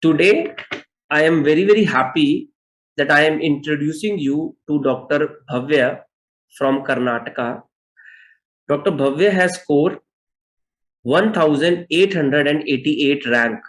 Today, I am very happy that I am introducing you to Dr. Bhavya from Karnataka. Dr. Bhavya has scored 1888 rank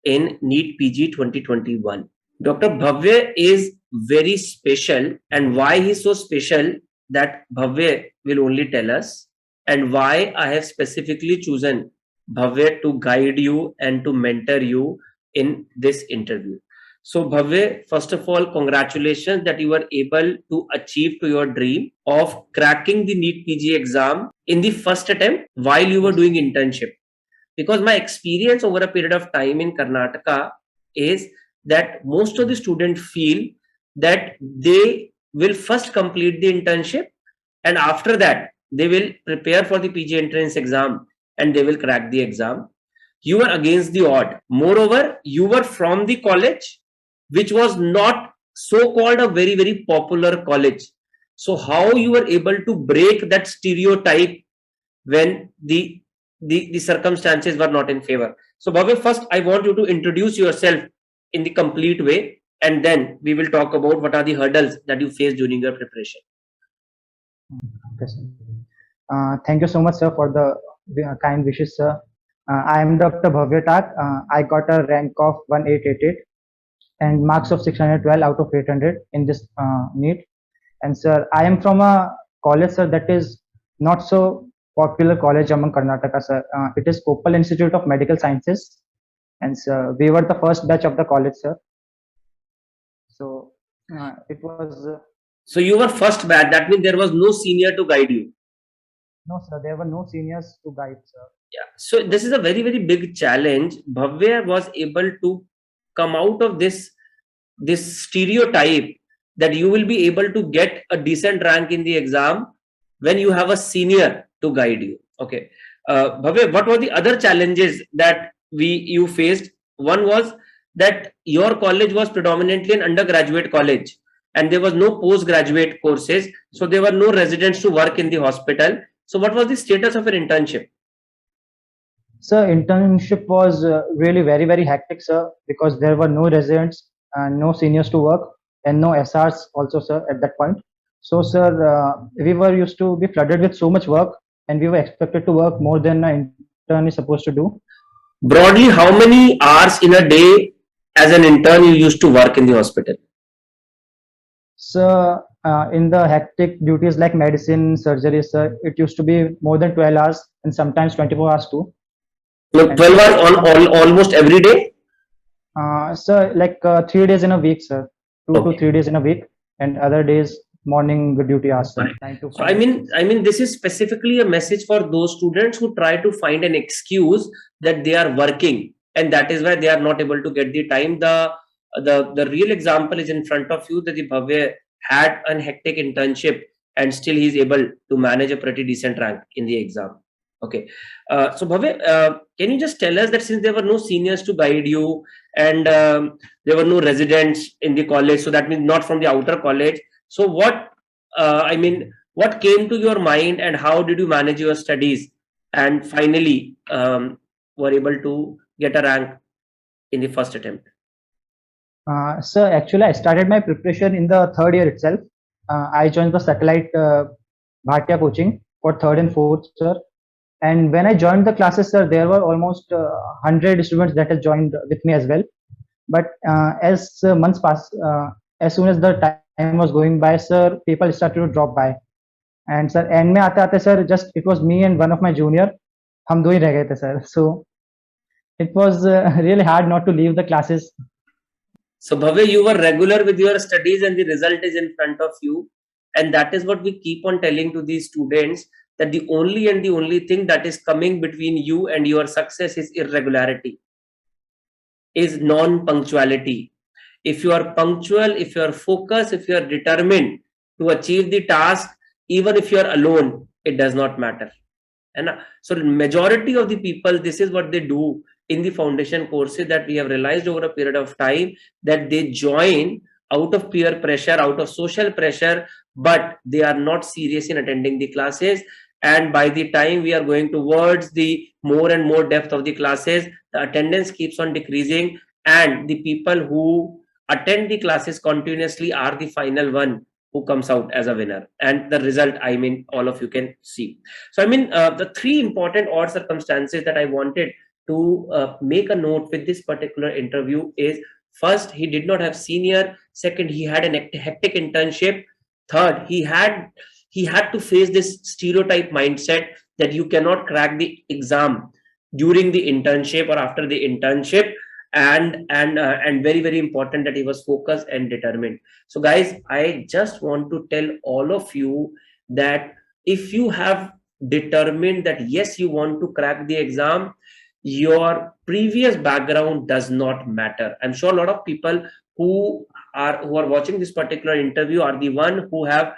in NEET PG 2021. Dr. Bhavya is very special, and why he's so special that Bhavya will only tell us, and why I have specifically chosen Bhavya to guide you and to mentor you in this interview. So Bhavya, first of all, congratulations that you were able to achieve to your dream of cracking the NEET PG exam in the first attempt while you were Yes, doing internship. Because my experience over a period of time in Karnataka is that most of the students feel that they will first complete the internship, and after that they will prepare for the PG entrance exam and they will crack the exam. You were against the odd. Moreover, you were from the college which was not so called a very popular college. So how you were able to break that stereotype when the circumstances were not in favor? So Bhavya, first I want you to introduce yourself in the complete way, and then we will talk about what are the hurdles that you faced during your preparation. okay, sir. Thank you so much, sir, for the kind wishes, sir. I am Dr. Bhavya Tak. I got a rank of 1888 and marks of 612 out of 800 in this NEET. And sir, I am from a college, sir, that is not so popular college among Karnataka, sir. It is Koppal Institute of Medical Sciences, and sir, we were the first batch of the college, sir. So it was So you were first batch, that means there was no senior to guide you. no, sir. There were no seniors to guide, sir. Yeah, so this is a very big challenge. Bhavya was able to come out of this stereotype that you will be able to get a decent rank in the exam when you have a senior to guide you. Okay, Bhavya, what were the other challenges that you faced? One was that your college was predominantly an undergraduate college, and there was no postgraduate courses, so there were no residents to work in the hospital. So what was the status of your internship? Sir, internship was really very hectic, sir, because there were no residents and no seniors to work and no SRs also, sir, at that point. So, sir, we were used to be flooded with so much work, and we were expected to work more than an intern is supposed to do. Broadly, how many hours in a day as an intern you used to work in the hospital? So, in the hectic duties like medicine, surgery, sir, it used to be more than 12 hours and sometimes 24 hours too. Look, And 12 sir, hours on almost every day. sir, like 3 days in a week, sir, 2 to 3 days in a week, and other days morning duty hours, sir, Fine. nine to So five. this is specifically a message for those students who try to find an excuse that they are working, and that is why they are not able to get the time. The real example is in front of you, that the Bhavya had an hectic internship and still he is able to manage a pretty decent rank in the exam. Okay, so Bhavya, can you just tell us that since there were no seniors to guide you, and there were no residents in the college, so that means not from the outer college. So what came to your mind, and how did you manage your studies, and finally were able to get a rank in the first attempt? Sir, actually, I started my preparation in the third year itself. I joined the satellite Bhatia coaching for third and fourth, sir. And when I joined the classes, sir, there were almost 100 students that had joined with me as well. But as months passed, as soon as the time was going by, sir, people started to drop by. And sir, end में आते आते sir, just it was me and one of my junior. हम दो ही रह गए थे, sir. So it was really hard not to leave the classes. So Bhavya, you were regular with your studies and the result is in front of you. And that is what we keep on telling to these students, that the only thing that is coming between you and your success is irregularity, is non-punctuality. If you are punctual, if you are focused, if you are determined to achieve the task, even if you are alone, it does not matter. And so majority of the people, this is what they do in the foundation courses, that we have realized over a period of time, that they join out of peer pressure, out of social pressure, but they are not serious in attending the classes. And by the time we are going towards the more and more depth of the classes, the attendance keeps on decreasing, and the people who attend the classes continuously are the final one who comes out as a winner. And the result, I mean, all of you can see. So I mean, the three important odd circumstances that I wanted to make a note with this particular interview is: first, he did not have senior; second, he had an hectic internship; third, he had to face this stereotype mindset that you cannot crack the exam during the internship or after the internship. And very, very important that he was focused and determined. So guys, I just want to tell all of you that if you have determined that yes, you want to crack the exam, your previous background does not matter. I'm sure a lot of people who are watching this particular interview are the one who have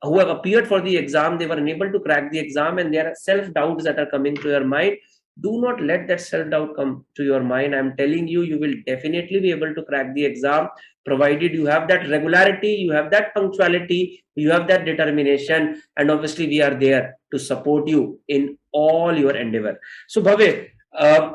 appeared for the exam. They were unable to crack the exam, and there are self doubts that are coming to your mind. Do not let that self doubt come to your mind. I'm telling you, you will definitely be able to crack the exam, provided you have that regularity, you have that punctuality, you have that determination, and obviously we are there to support you in all your endeavor. So Bhavya,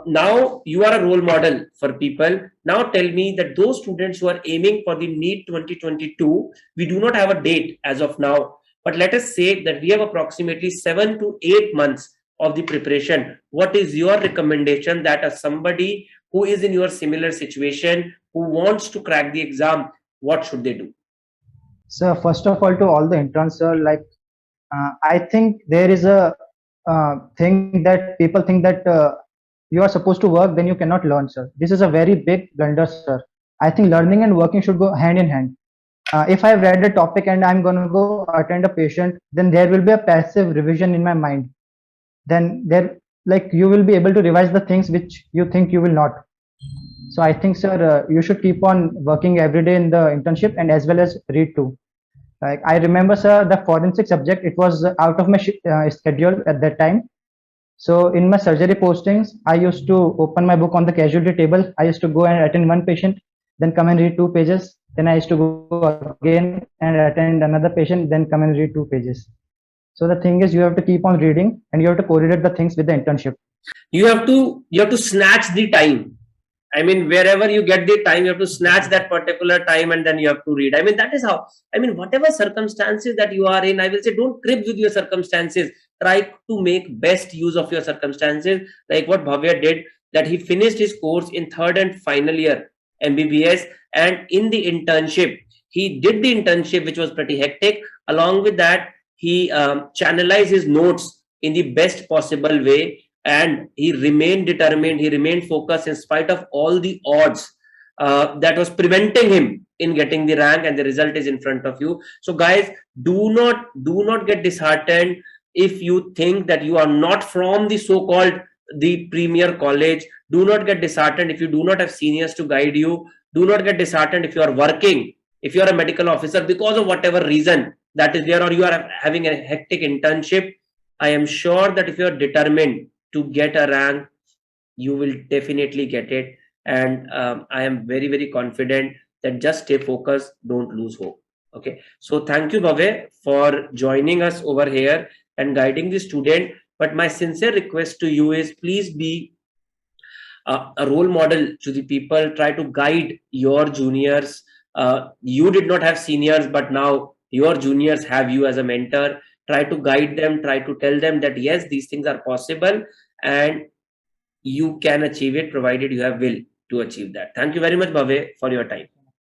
now you are a role model for people. Now tell me that those students who are aiming for the NEET 2022, we do not have a date as of now, but let us say that we have approximately 7 to 8 months of the preparation. What is your recommendation that as somebody who is in your similar situation, who wants to crack the exam, what should they do? So first of all, to all the interns, sir, like I think there is a thing that people think that you are supposed to work, then you cannot learn, sir. This is a very big blunder, sir. I think learning and working should go hand in hand. If I've read a topic and I'm going to go attend a patient, then there will be a passive revision in my mind. Then there, like you will be able to revise the things which you think you will not. So I think, sir, you should keep on working every day in the internship and as well as read too. Like I remember, sir, the forensic subject, it was out of my schedule at that time. So in my surgery postings, I used to open my book on the casualty table. I used to go and attend one patient, then come and read 2 pages. Then I used to go again and attend another patient, then come and read 2 pages. So the thing is, you have to keep on reading and you have to correlate the things with the internship. You have to snatch the time. I mean, wherever you get the time, you have to snatch that particular time and then you have to read. I mean, that is how, I mean, whatever circumstances that you are in, I will say, don't crib with your circumstances. Try to make best use of your circumstances, like what Bhavya did, that he finished his course in third and final year MBBS, and in the internship, he did the internship, which was pretty hectic. Along with that, he channelized his notes in the best possible way, and he remained determined, he remained focused in spite of all the odds that was preventing him in getting the rank, and the result is in front of you. So guys, do not get disheartened if you think that you are not from the so-called the premier college. Do not get disheartened if you do not have seniors to guide you. Do not get disheartened if you are working, if you are a medical officer, because of whatever reason that is there, or you are having a hectic internship. I am sure that if you are determined to get a rank, you will definitely get it. And I am very, very confident that just stay focused, don't lose hope. Okay, so thank you, Bhavya, for joining us over here and guiding the student. But my sincere request to you is, please be a role model to the people. Try to guide your juniors. You did not have seniors, but now your juniors have you as a mentor. Try to guide them, try to tell them that yes, these things are possible and you can achieve it, provided you have will to achieve that. Thank you very much, Bhavya, for your time.